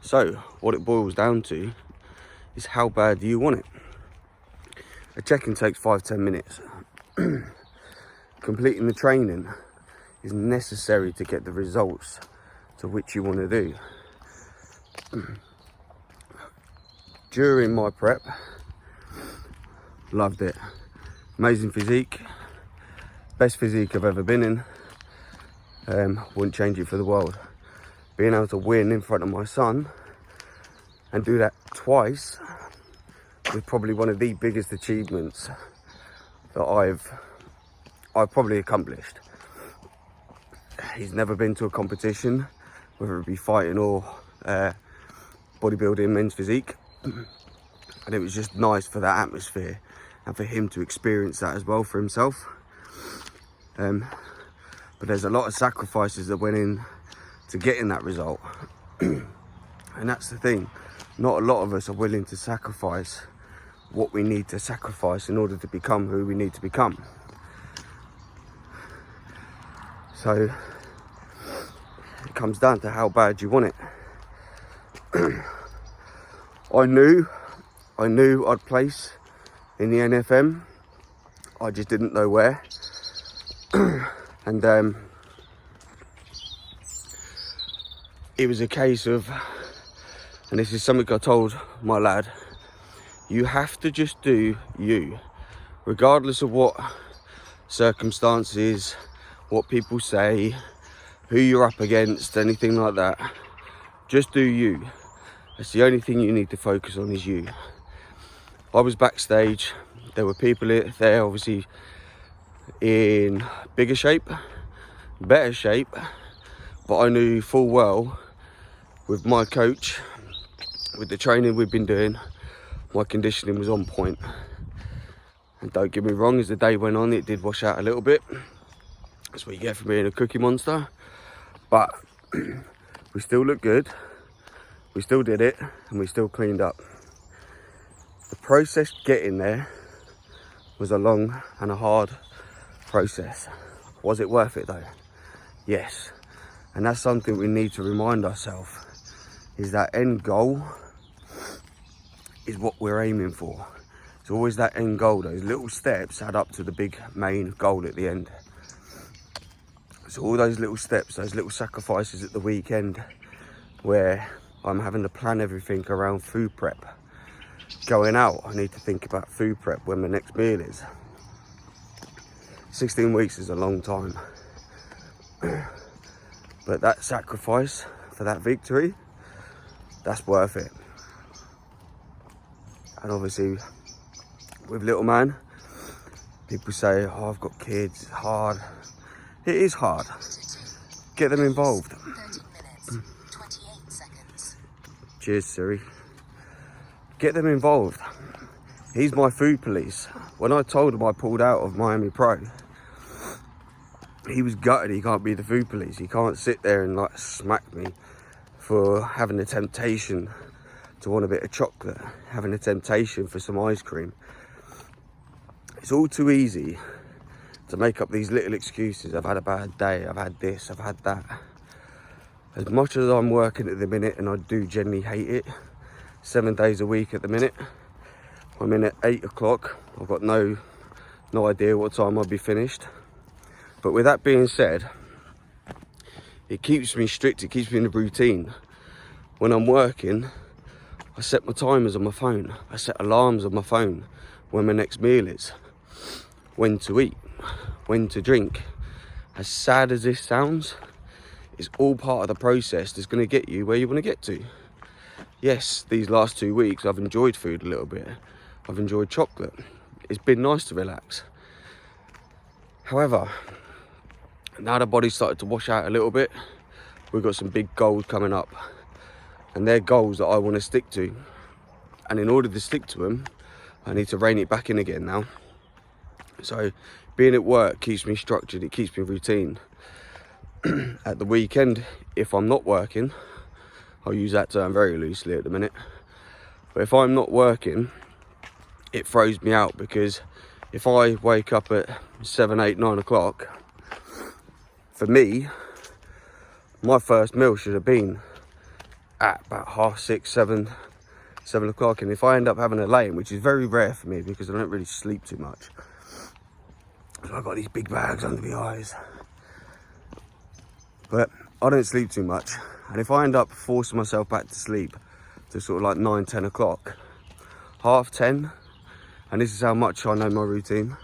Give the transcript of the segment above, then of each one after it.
So what it boils down to is how bad do you want it? A check-in takes 5-10 minutes. Completing the training is necessary to get the results to which you want to do. During my prep, loved it. Amazing physique, best physique I've ever been in. Wouldn't change it for the world. Being able to win in front of my son and do that twice was probably one of the biggest achievements that I've probably accomplished. He's never been to a competition, whether it be fighting or bodybuilding, men's physique, and it was just nice for that atmosphere and for him to experience that as well for himself. But there's a lot of sacrifices that went in to getting that result. And that's the thing, not a lot of us are willing to sacrifice what we need to sacrifice in order to become who we need to become. So it comes down to how bad you want it. I knew I'd place in the NFM. I just didn't know where. And it was a case of, and this is something I told my lad, you have to just do you, regardless of what circumstances, what people say, who you're up against, anything like that. Just do you. That's the only thing you need to focus on, is you. I was backstage, there were people there obviously in bigger shape, better shape, but I knew full well with my coach, with the training we've been doing, my conditioning was on point. And don't get me wrong, as the day went on, it did wash out a little bit. That's what you get from being a cookie monster. But we still look good, we still did it, and we still cleaned up. The process getting there was a long and a hard process. Was it worth it though? Yes. And that's something we need to remind ourselves, is that end goal is what we're aiming for. It's always that end goal. Those little steps add up to the big main goal at the end. So all those little steps, those little sacrifices at the weekend, where I'm having to plan everything around food prep. Going out, I need to think about food prep when my next meal is. 16 weeks is a long time. But that sacrifice for that victory, that's worth it. And obviously, with little man, people say, oh, I've got kids, it's hard. It is hard. Get them involved. 30 minutes, 28 seconds. Cheers, Siri. Get them involved. He's my food police. When I told him I pulled out of Miami Pro, he was gutted. He can't be the food police. He can't sit there and like smack me for having the temptation to want a bit of chocolate, having a temptation for some ice cream. It's all too easy to make up these little excuses. I've had a bad day, I've had this, I've had that. As much as I'm working at the minute, and I do generally hate it, 7 days a week at the minute, I'm in at 8 o'clock. I've got no idea what time I'll be finished. But with that being said, it keeps me strict, it keeps me in a routine. When I'm working, I set my timers on my phone. I set alarms on my phone when my next meal is, when to eat, when to drink. As sad as this sounds, it's all part of the process that's going to get you where you want to get to. Yes, these last 2 weeks I've enjoyed food a little bit. I've enjoyed chocolate. It's been nice to relax. However, now the body's started to wash out a little bit, we've got some big goals coming up. And they're goals that I want to stick to. And in order to stick to them, I need to rein it back in again now. So being at work keeps me structured, it keeps me routine. At the weekend, if I'm not working, I'll use that term very loosely at the minute, but if I'm not working, it throws me out, because if I wake up at 7, 8, 9 o'clock, for me, my first meal should have been at about 6:30, 7 o'clock. And if I end up having a lay-in, which is very rare for me because I don't really sleep too much, so I've got these big bags under the eyes, but I don't sleep too much. And if I end up forcing myself back to sleep to sort of like 9, 10 o'clock, 10:30, and this is how much I know my routine,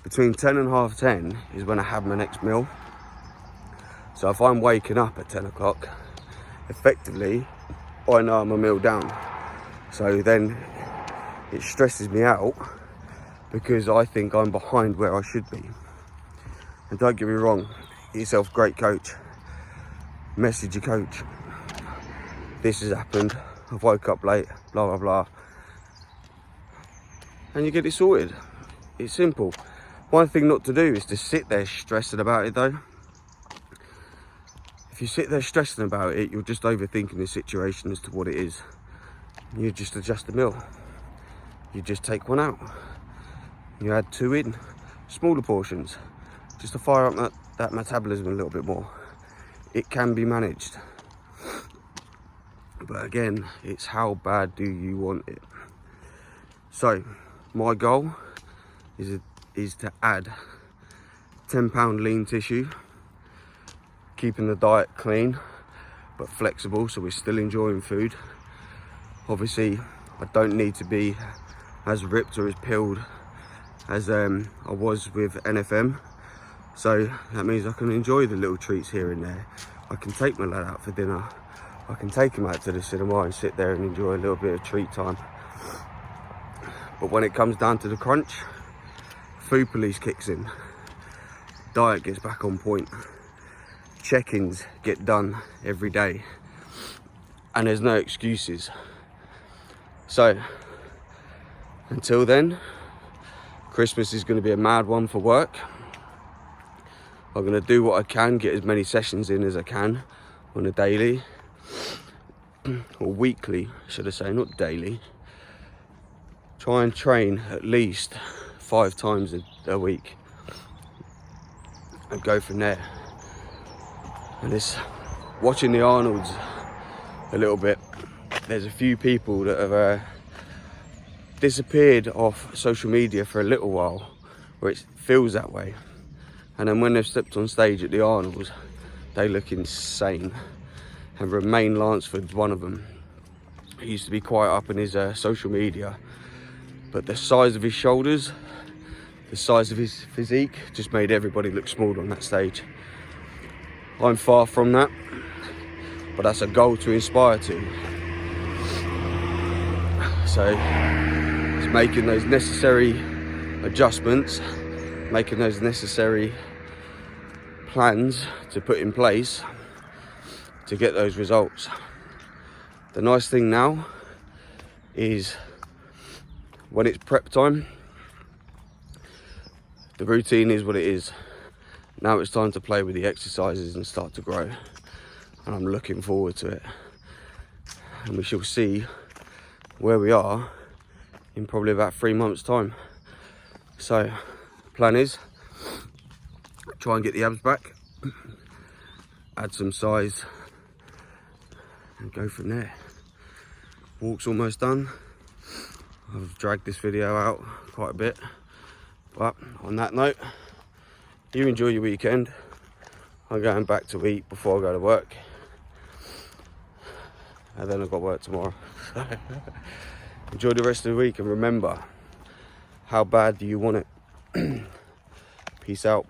between 10 and 10:30 is when I have my next meal. So if I'm waking up at 10 o'clock, effectively, I know I'm a meal down. So then it stresses me out because I think I'm behind where I should be. And don't get me wrong, get yourself a great coach. Message your coach. This has happened, I've woke up late, blah, blah, blah. And you get it sorted. It's simple. One thing not to do is to sit there stressing about it though. If you sit there stressing about it, you're just overthinking the situation as to what it is. You just adjust the meal. You just take one out. You add 2 in, smaller portions, just to fire up that metabolism a little bit more. It can be managed. But again, it's how bad do you want it? So, my goal is to add 10-pound lean tissue, keeping the diet clean but flexible so we're still enjoying food. Obviously, I don't need to be as ripped or as peeled as I was with NFM. So that means I can enjoy the little treats here and there. I can take my lad out for dinner. I can take him out to the cinema and sit there and enjoy a little bit of treat time. But when it comes down to the crunch, food police kicks in. Diet gets back on point. Check-ins get done every day. And there's no excuses. So, until then, Christmas is going to be a mad one for work. I'm going to do what I can, get as many sessions in as I can on a daily, or weekly, should I say, not daily. Try and train at least 5 times a week and go from there. And this, watching the Arnolds a little bit, there's a few people that have disappeared off social media for a little while, where it feels that way. And then when they've stepped on stage at the Arnolds, they look insane. And Romain Lansford's one of them. He used to be quite up in his social media, but the size of his shoulders, the size of his physique just made everybody look small on that stage. I'm far from that, but that's a goal to inspire to. So it's making those necessary adjustments, making those necessary plans to put in place to get those results. The nice thing now is when it's prep time, the routine is what it is. Now it's time to play with the exercises and start to grow. And I'm looking forward to it. And we shall see where we are in probably about 3 months' time. So, the plan is try and get the abs back, add some size, and go from there. Walk's almost done. I've dragged this video out quite a bit. But on that note, you enjoy your weekend. I'm going back to eat before I go to work. And then I've got work tomorrow. Enjoy the rest of the week, and remember, how bad do you want it? Peace out.